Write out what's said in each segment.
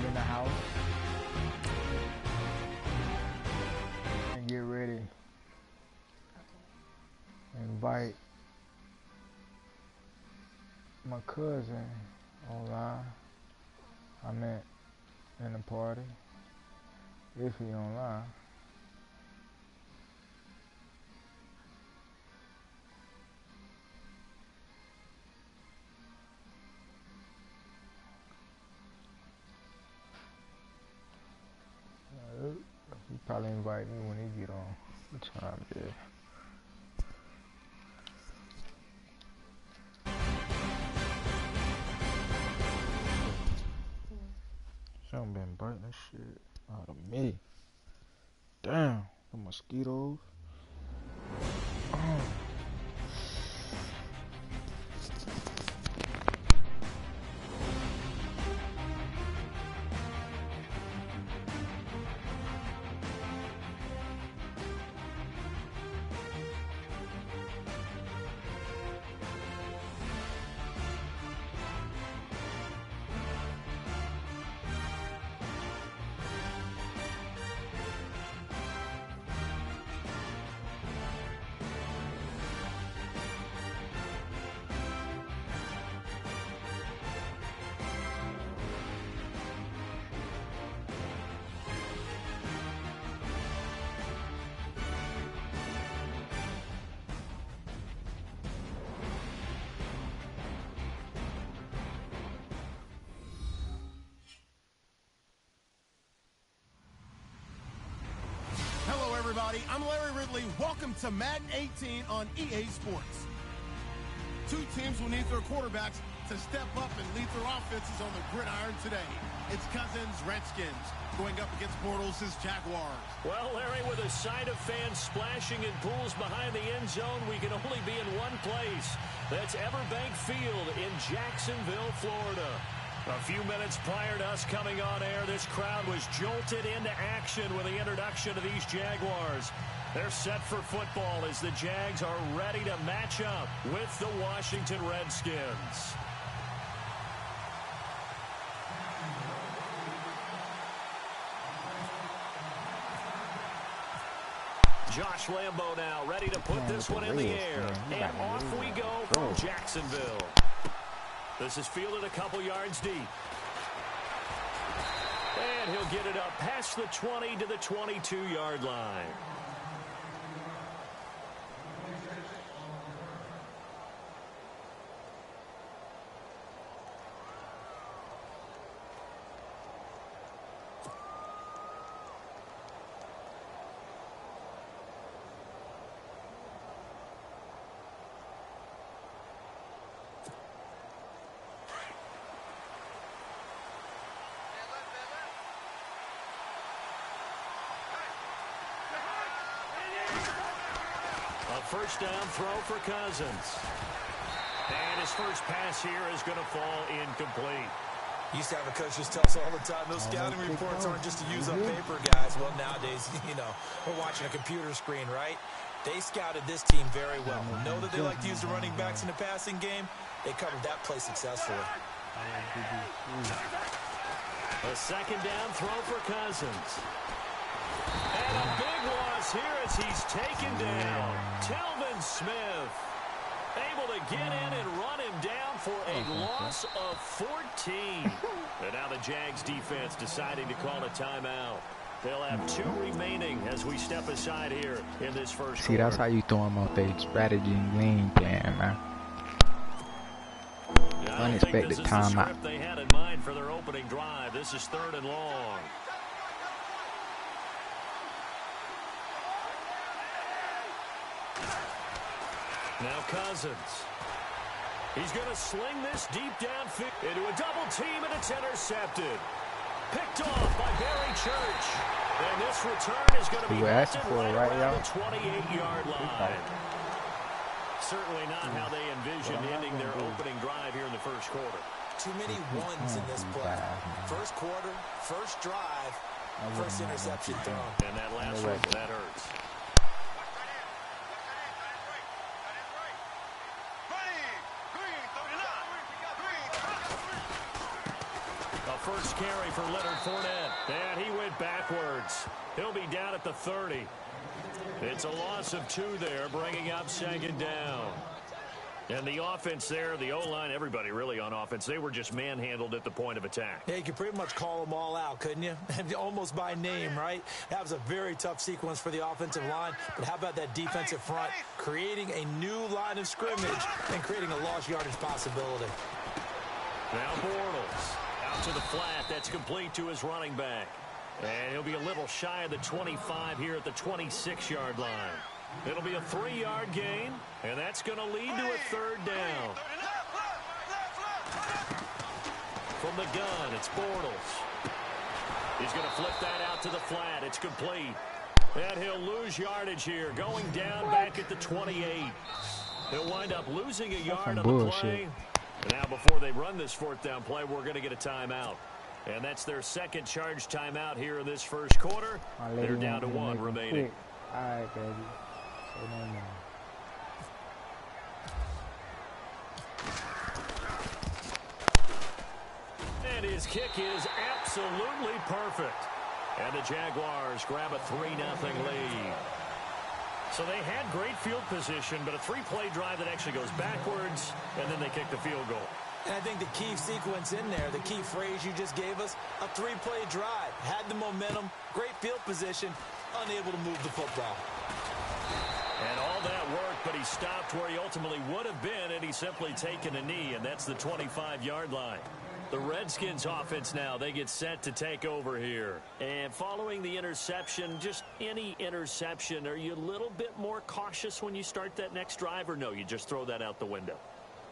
in the house and get ready. Invite my cousin online. I met in the party. If he online. He probably invite me when he get on. What time is it? Something been biting this shit out of me. Damn, the mosquitoes. Oh. I'm Larry Ridley. Welcome to Madden 18 on EA Sports. Two teams will need their quarterbacks to step up and lead their offenses on the gridiron today. It's Cousins, Redskins. Going up against Bortles' Jaguars. Well, Larry, with a sight of fans splashing in pools behind the end zone, we can only be in one place. That's Everbank Field in Jacksonville, Florida. A few minutes prior to us coming on air, this crowd was jolted into action with the introduction of these Jaguars. They're set for football as the Jags are ready to match up with the Washington Redskins. Josh Lambo now ready to put this one in the air. And off we go from Jacksonville. This is fielded a couple yards deep. And he'll get it up past the 20 to the 22-yard line. First down throw for Cousins. And his first pass here is going to fall incomplete. Used to have a coach just tell us all the time, those scouting reports aren't just to use on paper, guys. Well, nowadays, you know, we're watching a computer screen, right? They scouted this team very well. Know that they like to use the running backs in the passing game. They covered that play successfully. A second down throw for Cousins. And a big loss here as he's taken down. Telvin Smith able to get in and run him down for a loss of 14. And now the Jags defense deciding to call a timeout. They'll have 2 remaining as we step aside here in this first quarter. That's how you throw them off their strategy and game plan, man. Unexpected timeout. They had in mind for their opening drive. This is 3rd and long. Now Cousins. He's going to sling this deep downfield into a double team, and it's intercepted. Picked off by Barry Church. And this return is going to be right around the 28-yard line. Certainly not how they envisioned ending their opening drive here in the first quarter. Too many ones in this play. First quarter, first drive, first interception thrown. And that last one, that hurts. first carry for Leonard Fournette. And he went backwards. He'll be down at the 30. It's a loss of 2 there, bringing up second down. And the offense there, the O-line, everybody really on offense, they were just manhandled at the point of attack. Yeah, you could pretty much call them all out, couldn't you? Almost by name, right? That was a very tough sequence for the offensive line. But how about that defensive front creating a new line of scrimmage and creating a lost yardage possibility? Now Bortles out to the flat. That's complete to his running back. And he'll be a little shy of the 25 here at the 26-yard line. It'll be a 3-yard gain, and that's going to lead to a third down. From the gun, it's Bortles. He's going to flip that out to the flat. It's complete. And he'll lose yardage here, going down back at the 28. He'll wind up losing a yard on the play. And now before they run this 4th down play, we're going to get a timeout. And that's their second charge timeout here in this first quarter. They're down to 1 remaining. All right, baby. Say no more. And his kick is absolutely perfect. And the Jaguars grab a 3-0 lead. So they had great field position, but a 3-play drive that actually goes backwards, and then they kick the field goal. And I think the key sequence in there, the key phrase you just gave us, a 3-play drive. Had the momentum, great field position, unable to move the football. And all that worked, but he stopped where he ultimately would have been, and he's simply taken a knee, and that's the 25-yard line. The Redskins offense now, they get set to take over here. And following the interception, just any interception, are you a little bit more cautious when you start that next drive, or no, you just throw that out the window?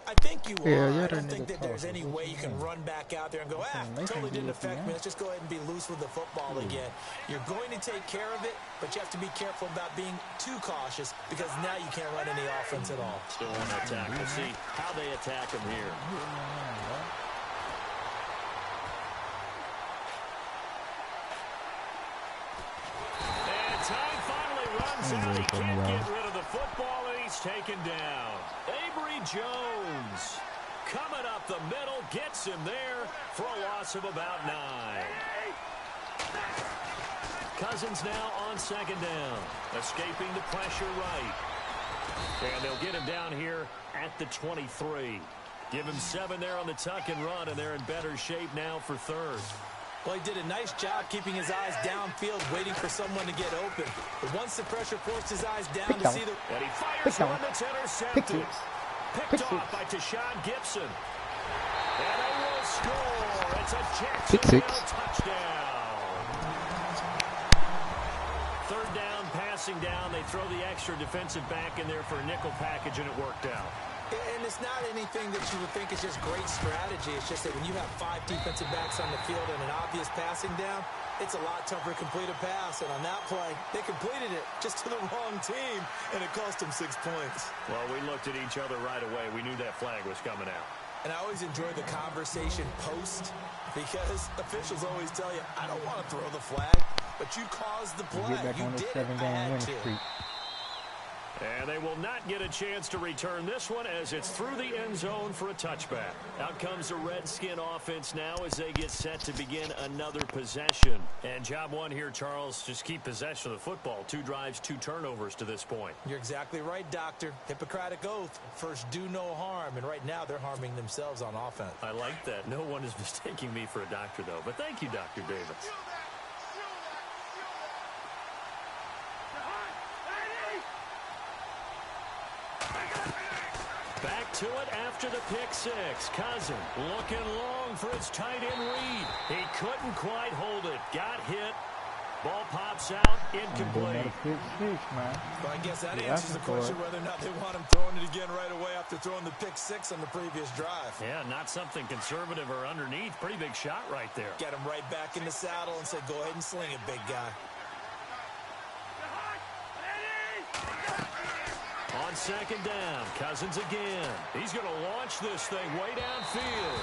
I think you are. I don't think that there's any way you can run back out there and go, totally didn't affect me. Let's just go ahead and be loose with the football again. You're going to take care of it, but you have to be careful about being too cautious because now you can't run any offense at all. Still on attack. We'll see how they attack him here. And time finally runs out. He can't get rid of the football, and he's taken down. Jones coming up the middle, gets him there for a loss of about 9. Cousins now on second down, escaping the pressure right. And they'll get him down here at the 23. Give him 7 there on the tuck and run, and they're in better shape now for third. Well, he did a nice job keeping his eyes downfield, waiting for someone to get open. But once the pressure forced his eyes down to see the... And he fires one that's intercepted. Picked off by Tashawn Gibson. And they will score. It's a Jacksonville touchdown. Third down, passing down. They throw the extra defensive back in there for a nickel package, and it worked out. And it's not anything that you would think is just great strategy. It's just that when you have 5 defensive backs on the field and an obvious passing down, it's a lot tougher to complete a pass. And on that play, they completed it just to the wrong team, and it cost them 6 points. Well, we looked at each other right away. We knew that flag was coming out. And I always enjoy the conversation post because officials always tell you, I don't want to throw the flag, but you caused the play. You did it. I had to. And they will not get a chance to return this one as it's through the end zone for a touchback. Out comes the Redskin offense now as they get set to begin another possession. And job one here, Charles, just keep possession of the football. 2 drives, 2 turnovers to this point. You're exactly right, Doctor. Hippocratic oath. First, do no harm. And right now, they're harming themselves on offense. I like that. No one is mistaking me for a doctor, though. But thank you, Dr. Davis. Back to it after the pick 6. Cousin looking long for his tight end read. He couldn't quite hold it. Got hit. Ball pops out. Incomplete. Well, I guess that answers the question whether or not they want him throwing it again right away after throwing the pick 6 on the previous drive. Yeah, not something conservative or underneath. Pretty big shot right there. Get him right back in the saddle and say, go ahead and sling it, big guy. On second down, Cousins again. He's going to launch this thing way downfield.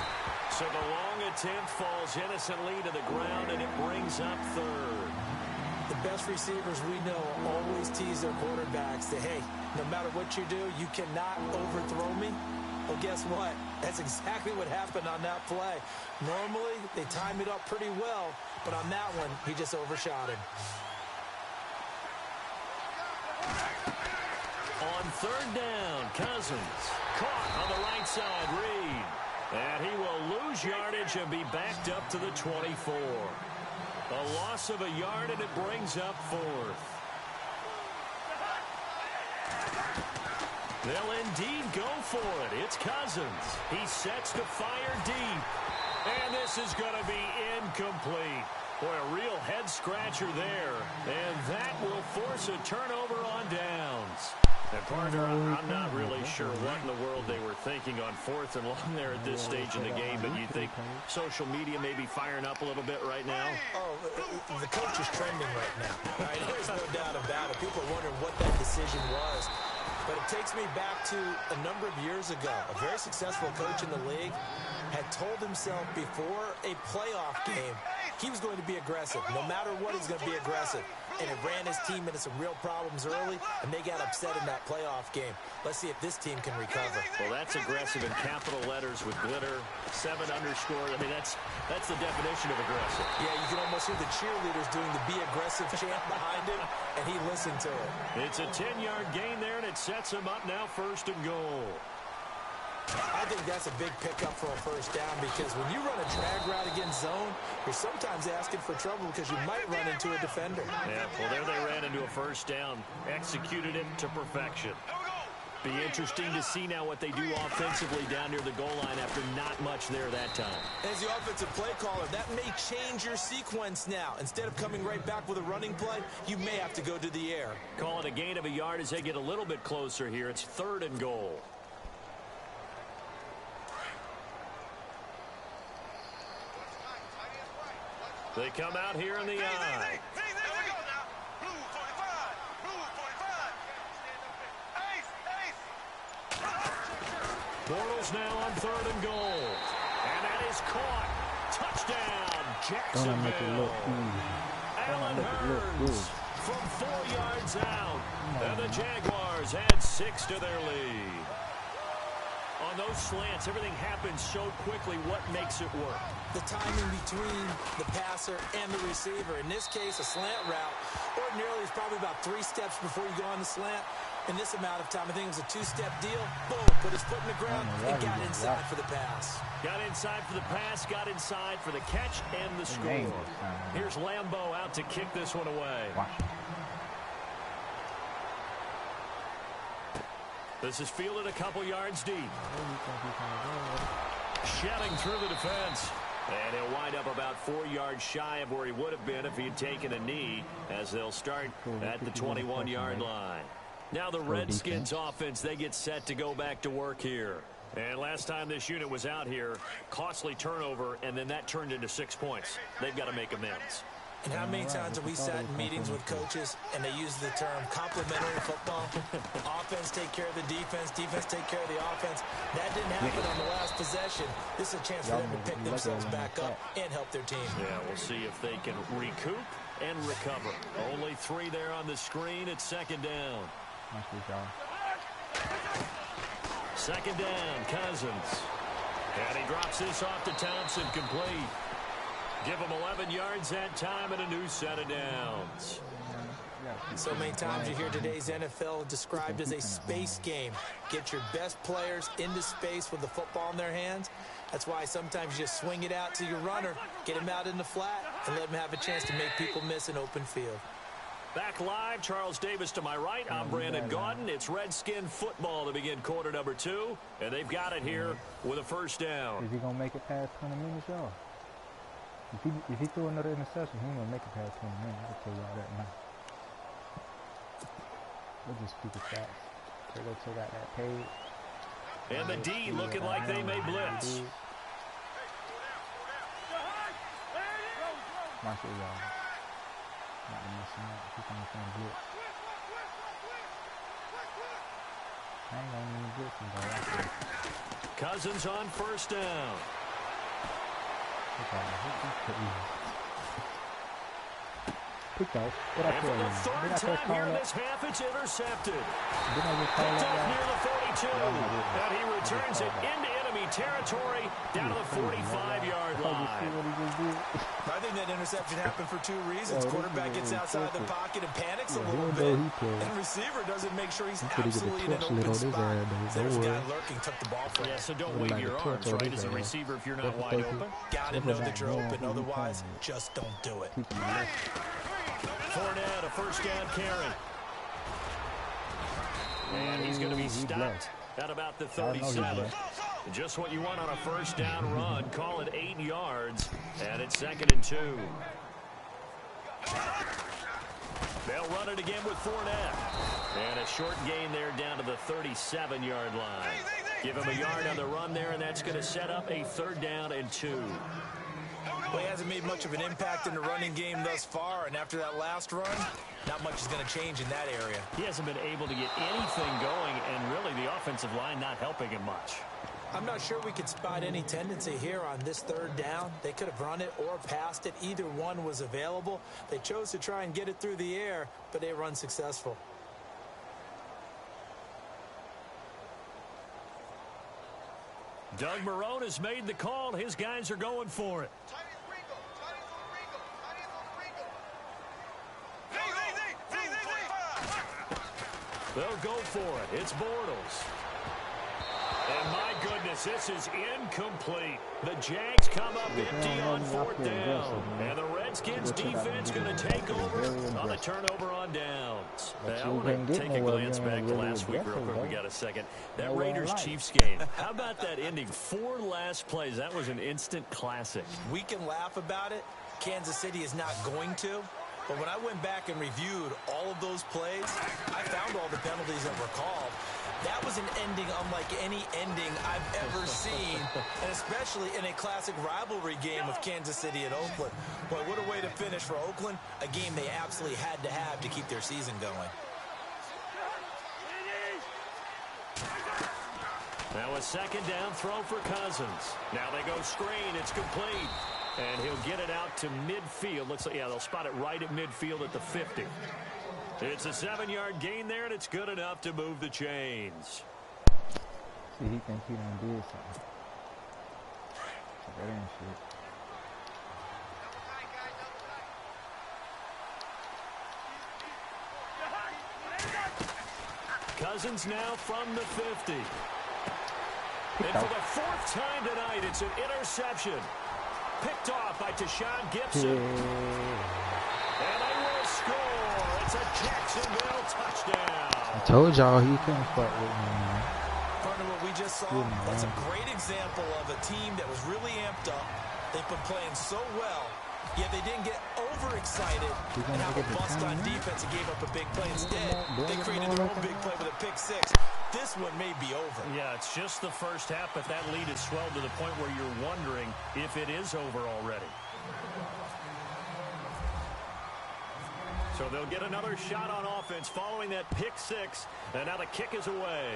So the long attempt falls innocently to the ground, and it brings up third. The best receivers we know always tease their quarterbacks that, hey, no matter what you do, you cannot overthrow me Well, guess what? That's exactly what happened on that play. Normally, they time it up pretty well, but on that one, he just overshot him. On third down, Cousins. Caught on the right side, Reed. And he will lose yardage and be backed up to the 24. A loss of a yard, and it brings up fourth. They'll indeed go for it. It's Cousins. He sets to fire deep. And this is going to be incomplete. Boy, a real head-scratcher there. And that will force a turnover on downs. And partner, I'm not really sure what in the world they were thinking on fourth and long there at this stage in the game, but you think social media may be firing up a little bit right now? Oh, the coach is trending right now. Right? There's no doubt about it. People are wondering what that decision was. But it takes me back to a number of years ago. A very successful coach in the league had told himself before a playoff game he was going to be aggressive. No matter what, he's going to be aggressive. And it ran his team into some real problems early, and they got upset in that playoff game. Let's see if this team can recover. Well, that's aggressive in capital letters with glitter, 7 underscore. I mean, that's the definition of aggressive. Yeah, you can almost hear the cheerleaders doing the be aggressive chant behind him, and he listened to it. It's a 10-yard gain there, and it sets him up now 1st and goal. I think that's a big pickup for a first down because when you run a drag route against zone, you're sometimes asking for trouble because you might run into a defender. Yeah, well, there they ran into a first down, executed it to perfection. Be interesting to see now what they do offensively down near the goal line after not much there that time. As the offensive play caller, that may change your sequence now. Instead of coming right back with a running play, you may have to go to the air. Call it a gain of a yard as they get a little bit closer here. It's 3rd and goal. They come out here in the eye. Bortles now on 3rd and goal. And that is caught. Touchdown, Jacksonville. Allen Hurns from 4 yards out. And the Jaguars add 6 to their lead. On those slants, everything happens so quickly. What makes it work? The timing between the passer and the receiver. In this case, a slant route. Ordinarily, it's probably about 3 steps before you go on the slant. In this amount of time, I think it was a 2-step deal. Boom, put his foot in the ground and got inside for the pass. Got inside for the pass, got inside for the catch and the score. Here's Lambeau out to kick this one away. This is fielded a couple yards deep. Shedding through the defense. And he'll wind up about 4 yards shy of where he would have been if he had taken a knee, as they'll start at the 21-yard line. Now the Redskins offense, they get set to go back to work here. And last time this unit was out here, costly turnover, and then that turned into 6 points. They've got to make amends. And how many times have we sat in meetings with coaches and they use the term complementary football? Offense take care of the defense, defense take care of the offense. That didn't happen on the last possession. This is a chance for them to pick themselves back up and help their team. Yeah, we'll see if they can recoup and recover. Only 3 there on the screen. It's 2nd down. 2nd down, Cousins. And he drops this off to Thompson, complete. Give him 11 yards that time and a new set of downs. So many times you hear today's NFL described as a space game. Get your best players into space with the football in their hands. That's why sometimes you just swing it out to your runner, get him out in the flat, and let him have a chance to make people miss an open field. Back live, Charles Davis to my right. I'm Brandon Gaudin. It's Redskin football to begin quarter number 2, and they've got it here with a first down. Is he going to make it past 20 minutes, y'all? If he threw another interception, he ain't going to make it past 20 minutes. I'll tell y'all that now. We'll just keep it fast. They're going to take out that page. And the D looking like they may blitz. Watch it, y'all. Not to mess him up. He's going to blitz. I ain't going to need blitz him, though. Cousins on first down. Put Kicked out. What I And for tell the you? third Did I time just call here in that? this half, it's intercepted. Did I just call Picked that? off near Guy? the 42. Yeah, And he returns it into enemy territory down to the 45-yard See line. what he just did? I think that interception happened for two reasons. Yo, Quarterback gets outside the pocket and panics a little he bit. he played. And receiver doesn't make sure he's He could have absolutely get in the an torch lit open on his spot. ass, though. There's a Don't guy worry. lurking, took the ball from Yeah, him. so don't Look wave like your a arms, torch on right, his as a ass. receiver if you're not That's wide what they open. Got to That's know what that you're I know open. when he Otherwise, playing. just don't do it. Keep him left. Fournette, a first down carry. And he's going to be stopped at about the 37. Just what you want on a first down run. Call it 8 yards, and it's 2nd and 2. They'll run it again with Fournette. And a short gain there down to the 37-yard line. Give him a yard on the run there, and that's going to set up a 3rd down and 2. Well, he hasn't made much of an impact in the running game thus far, and after that last run, not much is going to change in that area. He hasn't been able to get anything going, and really the offensive line not helping him much. I'm not sure we could spot any tendency here on this 3rd down. They could have run it or passed it. Either one was available. They chose to try and get it through the air, but they were unsuccessful. Doug Marrone has made the call. His guys are going for it. They'll go for it. It's Bortles. And my goodness, this is incomplete. The Jags come up empty on 4th down. And the Redskins defense going to take over on the turnover on downs. I want to take a glance back to last week real quick. We got a second. That Raiders-Chiefs game. How about that ending? 4 last plays. That was an instant classic. We can laugh about it. Kansas City is not going to. But when I went back and reviewed all of those plays, I found all the penalties that were called. That was an ending unlike any ending I've ever seen, and especially in a classic rivalry game of Kansas City and Oakland. Boy, what a way to finish for Oakland, a game they absolutely had to have to keep their season going. Now a 2nd down throw for Cousins. Now they go screen. It's complete. And he'll get it out to midfield. Looks like, yeah, they'll spot it right at midfield at the 50. It's a 7-yard gain there, and it's good enough to move the chains. See, he think he done did something. That ain't shit. Cousins now from the 50. And for the 4th time tonight, it's an interception. Picked off by Tashawn Gibson. And they will score. It's a Jacksonville touchdown. I told y'all he couldn't fuck with me, man. Partner, what we just saw, that's a great example of a team that was really amped up. They've been playing so well, yet they didn't get overexcited and have a bust on defense and gave up a big play. Instead, they created their own big play with a pick 6. This one may be over. Yeah, it's just the first half, but that lead has swelled to the point where you're wondering if it is over already. So they'll get another shot on offense following that pick 6, and now the kick is away.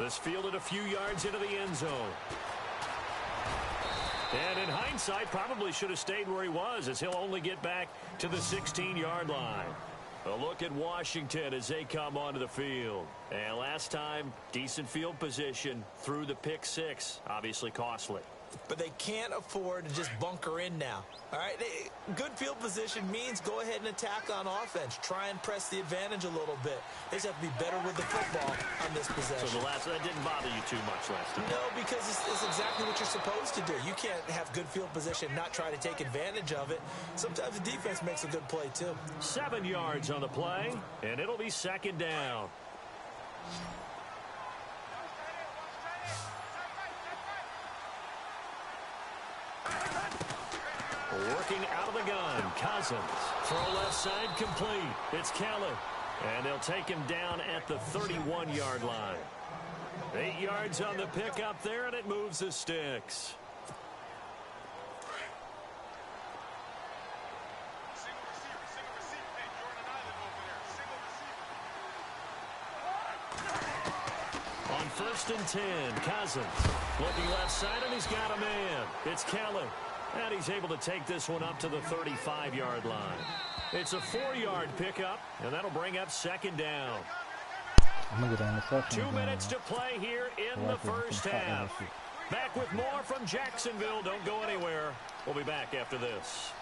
This fielded a few yards into the end zone. And in hindsight, probably should have stayed where he was, as he'll only get back to the 16-yard line. A look at Washington as they come onto the field. And last time, decent field position through the pick 6. Obviously costly. But they can't afford to just bunker in now. All right, good field position means go ahead and attack on offense. Try and press the advantage a little bit. They just have to be better with the football on this possession. So that didn't bother you too much last time? No, because it's exactly what you're supposed to do. You can't have good field position and not try to take advantage of it. Sometimes the defense makes a good play, too. 7 yards on the play, and it'll be 2nd down. Working out of the gun, Cousins. Throw left side complete. It's Kelly. And they'll take him down at the 31-yard line. 8 yards on the pickup there, and it moves the sticks. On 1st and 10, Cousins looking left side, and he's got a man. It's Kelly. And he's able to take this one up to the 35-yard line. It's a 4-yard pickup, and that'll bring up second down. 2 minutes to play here in the first half. Back with more from Jacksonville. Don't go anywhere. We'll be back after this.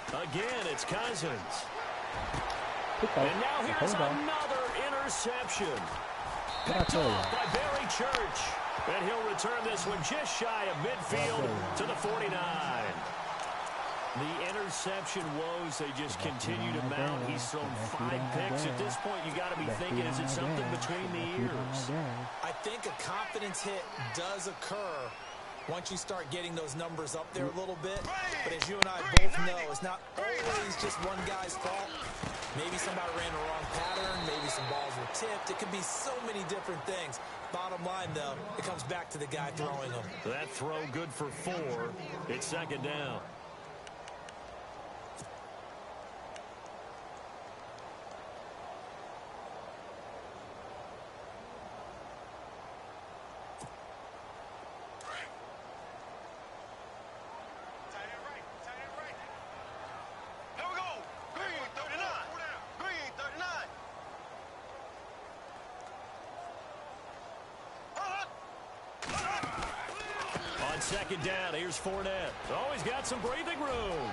Again, it's Cousins. And now here's another interception. Picked off by Barry Church. And he'll return this one just shy of midfield to the 49. The interception woes, they just continue to mount. He's thrown 5 picks. At this point, you got to be thinking, is it something between the ears? I think a confidence hit does occur once you start getting those numbers up there a little bit. But as you and I both know, it's not always just one guy's fault. Maybe somebody ran the wrong pattern. Maybe some balls were tipped. It could be so many different things. Bottom line, though, it comes back to the guy throwing them. That throw good for 4. It's second down. Second down, here's Fournette. Oh, he's got some breathing room.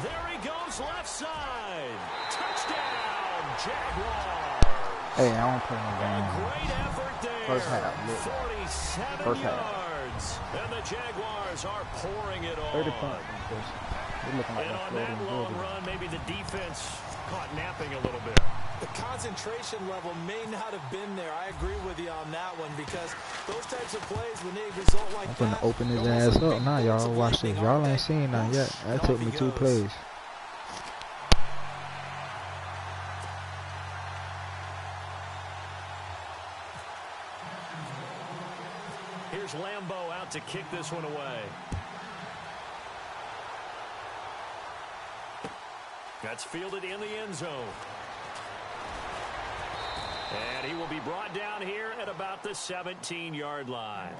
There he goes, left side. Touchdown, Jaguars. Hey, I don't play no game. Great effort there. First half. 47 yards. And the Jaguars are pouring it on. 30 points. And on that long run, maybe the defense caught napping a little bit. The concentration level may not have been there. I agree with you on that one because those types of plays, when they result like that, I'm gonna open his ass up. Nah, y'all watch this. Y'all ain't seen nothing yet. That took me 2 plays. Here's Lambeau out to kick this one away. That's fielded in the end zone. And he will be brought down here at about the 17-yard line.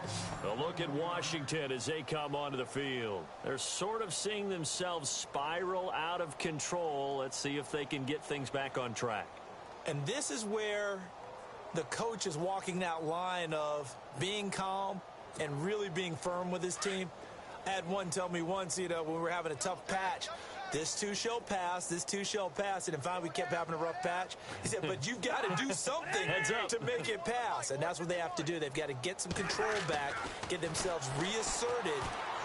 A look at Washington as they come onto the field. They're sort of seeing themselves spiral out of control. Let's see if they can get things back on track. And this is where the coach is walking that line of being calm and really being firm with his team. I had one tell me once, when we were having a tough patch, this too shall pass, this too shall pass. And finally, we kept having a rough patch. He said, but you've got to do something to make it pass. And that's what they have to do. They've got to get some control back, get themselves reasserted,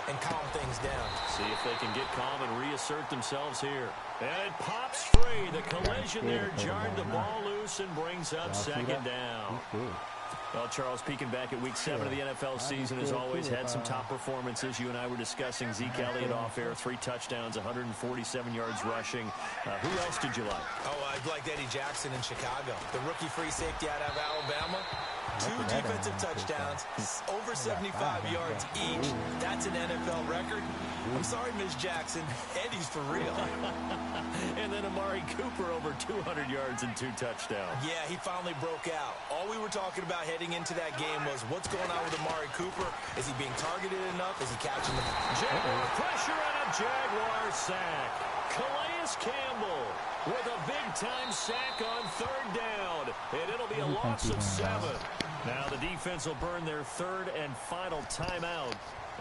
and calm things down. See if they can get calm and reassert themselves here. And it pops free. The collision there jarred the ball loose and brings up second down. Well, Charles, peeking back at week 7 of the NFL season, as always, had some top performances. You and I were discussing Zeke Elliott off air, 3 touchdowns, 147 yards rushing. Who else did you like? Oh, I liked Eddie Jackson in Chicago. The rookie free safety out of Alabama. 2 defensive touchdowns, over 75 yards each. That's an NFL record. I'm sorry, Ms. Jackson. Eddie's for real. And then Amari Cooper over 200 yards and 2 touchdowns. Yeah, he finally broke out. All we were talking about heading into that game was what's going on with Amari Cooper. Is he being targeted enough? Is he catching the Jaguar pressure and a Jaguar sack. Calais Campbell with a big-time sack on 3rd down. And it'll be a loss of 7. Now the defense will burn their 3rd and final timeout.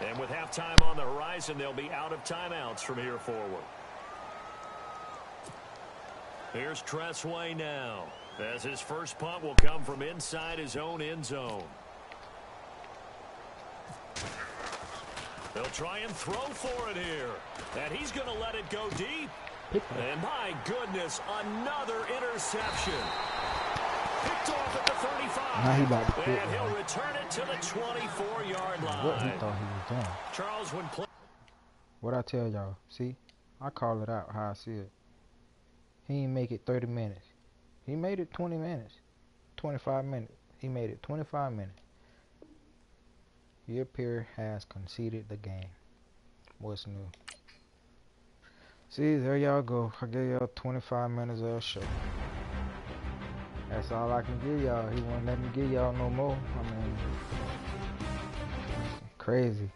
And with halftime on the horizon, they'll be out of timeouts from here forward. Here's Tressway now, as his first punt will come from inside his own end zone. They'll try and throw for it here. And he's going to let it go deep. And my goodness, another interception. Picked off at the 35. Now he about to quit, and he'll return it to the 24-yard line. What he thought he was doing. Charles, when play. What I tell y'all, see? I call it out how I see it. He didn't make it 30 minutes. He made it 20 minutes. 25 minutes. He made it 25 minutes. Your peer has conceded the game. What's new? See, there y'all go. I gave y'all 25 minutes of a show. That's all I can give y'all. He won't let me give y'all no more. I mean, crazy.